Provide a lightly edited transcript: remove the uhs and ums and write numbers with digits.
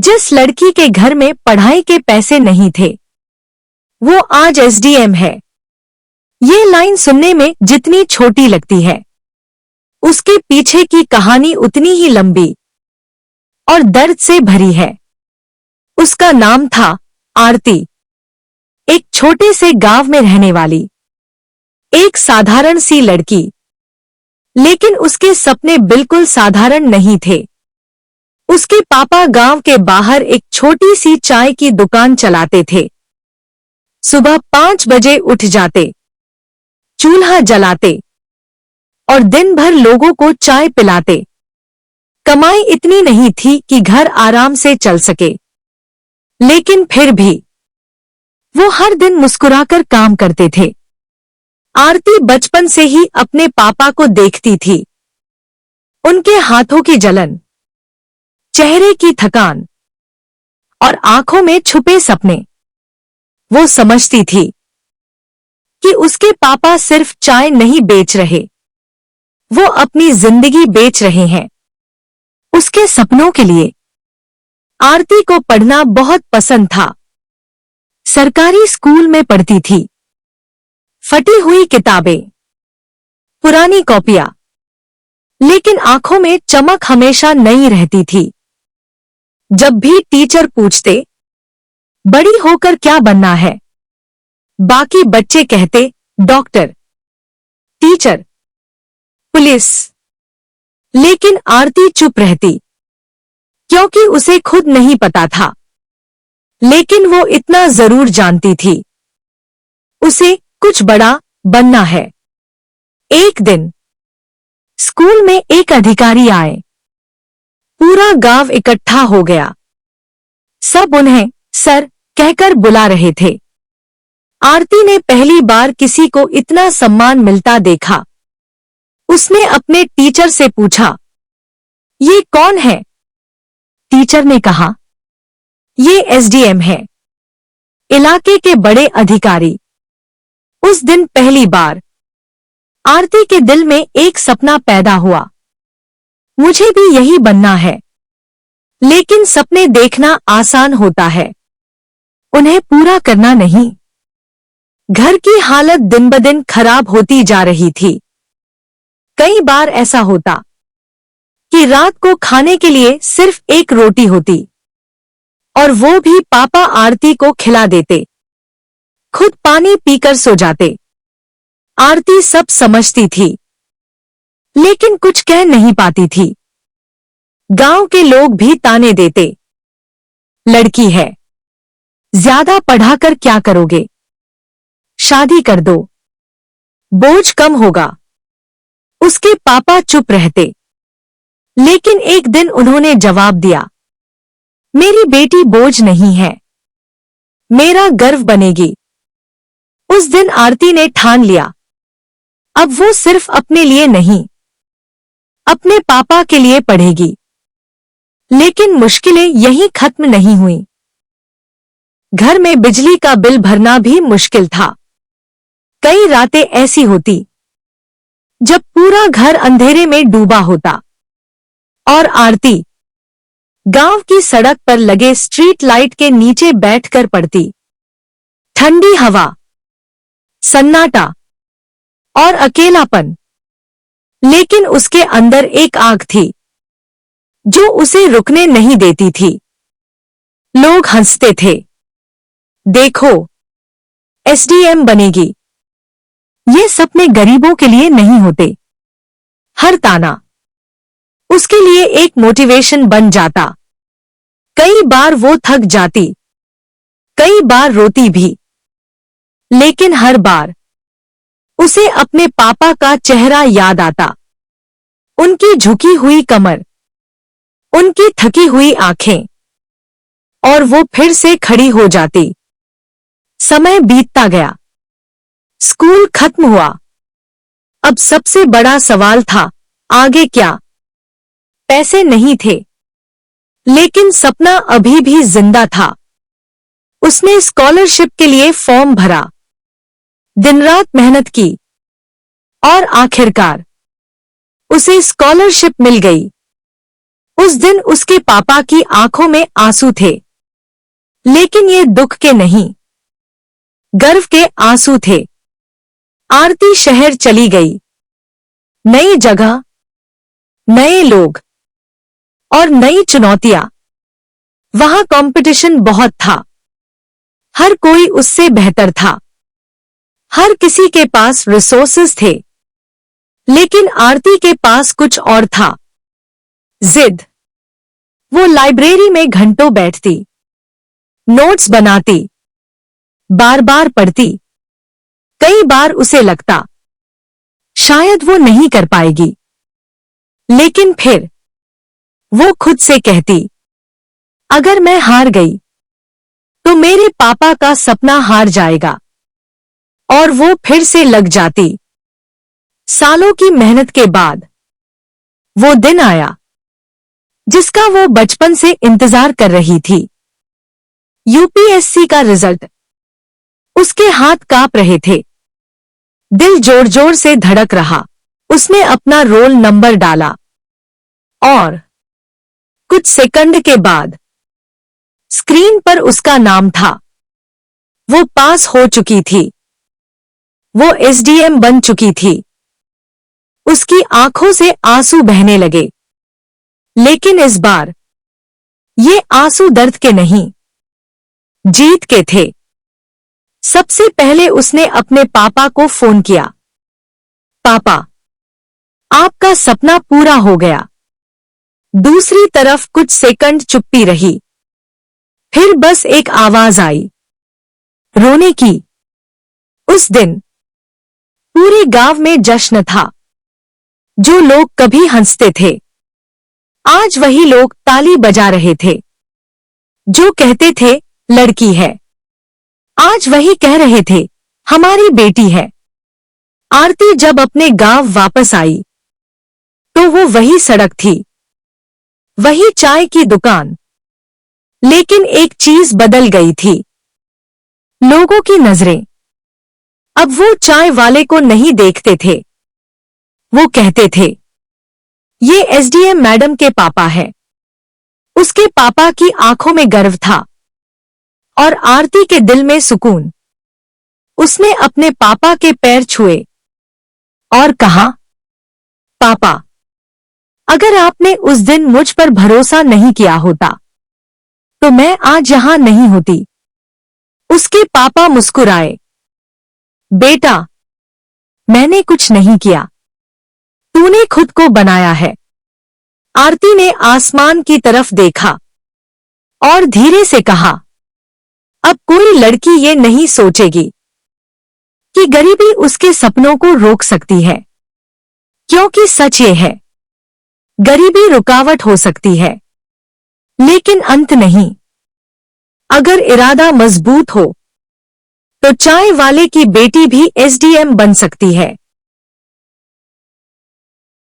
जिस लड़की के घर में पढ़ाई के पैसे नहीं थे, वो आज एसडीएम है। ये लाइन सुनने में जितनी छोटी लगती है, उसके पीछे की कहानी उतनी ही लंबी और दर्द से भरी है। उसका नाम था आरती। एक छोटे से गांव में रहने वाली एक साधारण सी लड़की। लेकिन उसके सपने बिल्कुल साधारण नहीं थे। उसके पापा गांव के बाहर एक छोटी सी चाय की दुकान चलाते थे। सुबह 5 बजे उठ जाते, चूल्हा जलाते और दिन भर लोगों को चाय पिलाते। कमाई इतनी नहीं थी कि घर आराम से चल सके, लेकिन फिर भी वो हर दिन मुस्कुराकर काम करते थे। आरती बचपन से ही अपने पापा को देखती थी। उनके हाथों की जलन, चेहरे की थकान और आंखों में छुपे सपने। वो समझती थी कि उसके पापा सिर्फ चाय नहीं बेच रहे, वो अपनी जिंदगी बेच रहे हैं उसके सपनों के लिए। आरती को पढ़ना बहुत पसंद था। सरकारी स्कूल में पढ़ती थी। फटी हुई किताबें, पुरानी कॉपियां, लेकिन आंखों में चमक हमेशा नई रहती थी। जब भी टीचर पूछते, बड़ी होकर क्या बनना है, बाकी बच्चे कहते डॉक्टर, टीचर, पुलिस, लेकिन आरती चुप रहती, क्योंकि उसे खुद नहीं पता था। लेकिन वो इतना जरूर जानती थी, उसे कुछ बड़ा बनना है। एक दिन स्कूल में एक अधिकारी आए। पूरा गांव इकट्ठा हो गया। सब उन्हें सर कहकर बुला रहे थे। आरती ने पहली बार किसी को इतना सम्मान मिलता देखा। उसने अपने टीचर से पूछा, ये कौन है? टीचर ने कहा, ये एसडीएम है, इलाके के बड़े अधिकारी। उस दिन पहली बार आरती के दिल में एक सपना पैदा हुआ। मुझे भी यही बनना है। लेकिन सपने देखना आसान होता है, उन्हें पूरा करना नहीं। घर की हालत दिन ब दिन खराब होती जा रही थी। कई बार ऐसा होता कि रात को खाने के लिए सिर्फ एक रोटी होती, और वो भी पापा आरती को खिला देते, खुद पानी पीकर सो जाते। आरती सब समझती थी, लेकिन कुछ कह नहीं पाती थी। गांव के लोग भी ताने देते, लड़की है, ज्यादा पढ़ाकर क्या करोगे, शादी कर दो, बोझ कम होगा। उसके पापा चुप रहते, लेकिन एक दिन उन्होंने जवाब दिया, मेरी बेटी बोझ नहीं है, मेरा गर्व बनेगी। उस दिन आरती ने ठान लिया, अब वो सिर्फ अपने लिए नहीं, अपने पापा के लिए पढ़ेगी। लेकिन मुश्किलें यहीं खत्म नहीं हुई। घर में बिजली का बिल भरना भी मुश्किल था। कई रातें ऐसी होती जब पूरा घर अंधेरे में डूबा होता और आरती गांव की सड़क पर लगे स्ट्रीट लाइट के नीचे बैठकर पढ़ती। ठंडी हवा, सन्नाटा और अकेलापन, लेकिन उसके अंदर एक आग थी जो उसे रुकने नहीं देती थी। लोग हंसते थे, देखो एसडीएम बनेगी। ये सपने गरीबों के लिए नहीं होते। हर ताना उसके लिए एक मोटिवेशन बन जाता। कई बार वो थक जाती, कई बार रोती भी, लेकिन हर बार उसे अपने पापा का चेहरा याद आता। उनकी झुकी हुई कमर, उनकी थकी हुई आंखें, और वो फिर से खड़ी हो जाती। समय बीतता गया, स्कूल खत्म हुआ। अब सबसे बड़ा सवाल था, आगे क्या? पैसे नहीं थे, लेकिन सपना अभी भी जिंदा था। उसने स्कॉलरशिप के लिए फॉर्म भरा, दिन रात मेहनत की, और आखिरकार उसे स्कॉलरशिप मिल गई। उस दिन उसके पापा की आंखों में आंसू थे, लेकिन ये दुख के नहीं, गर्व के आंसू थे। आरती शहर चली गई। नई जगह, नए लोग और नई चुनौतियां। वहां कंपटीशन बहुत था। हर कोई उससे बेहतर था। हर किसी के पास रिसोर्सेज थे, लेकिन आरती के पास कुछ और था, जिद। वो लाइब्रेरी में घंटों बैठती, नोट्स बनाती, बार बार पढ़ती। कई बार उसे लगता शायद वो नहीं कर पाएगी, लेकिन फिर वो खुद से कहती, अगर मैं हार गई तो मेरे पापा का सपना हार जाएगा। और वो फिर से लग जाती। सालों की मेहनत के बाद वो दिन आया जिसका वो बचपन से इंतजार कर रही थी। यूपीएससी का रिजल्ट। उसके हाथ कांप रहे थे, दिल जोर जोर से धड़क रहा। उसने अपना रोल नंबर डाला और कुछ सेकंड के बाद स्क्रीन पर उसका नाम था। वो पास हो चुकी थी। वो एसडीएम बन चुकी थी। उसकी आंखों से आंसू बहने लगे, लेकिन इस बार ये आंसू दर्द के नहीं, जीत के थे। सबसे पहले उसने अपने पापा को फोन किया। पापा, आपका सपना पूरा हो गया। दूसरी तरफ कुछ सेकंड चुप्पी रही। फिर बस एक आवाज आई, रोने की। उस दिन पूरे गांव में जश्न था। जो लोग कभी हंसते थे, आज वही लोग ताली बजा रहे थे। जो कहते थे लड़की है, आज वही कह रहे थे हमारी बेटी है। आरती जब अपने गांव वापस आई तो वो वही सड़क थी, वही चाय की दुकान, लेकिन एक चीज बदल गई थी, लोगों की नजरें। अब वो चाय वाले को नहीं देखते थे, वो कहते थे ये एसडीएम मैडम के पापा है। उसके पापा की आंखों में गर्व था और आरती के दिल में सुकून। उसने अपने पापा के पैर छुए और कहा, पापा, अगर आपने उस दिन मुझ पर भरोसा नहीं किया होता तो मैं आज यहां नहीं होती। उसके पापा मुस्कुराए। बेटा, मैंने कुछ नहीं किया, तूने खुद को बनाया है। आरती ने आसमान की तरफ देखा और धीरे से कहा, अब कोई लड़की ये नहीं सोचेगी कि गरीबी उसके सपनों को रोक सकती है, क्योंकि सच ये है, गरीबी रुकावट हो सकती है, लेकिन अंत नहीं। अगर इरादा मजबूत हो तो चाय वाले की बेटी भी एसडीएम बन सकती है।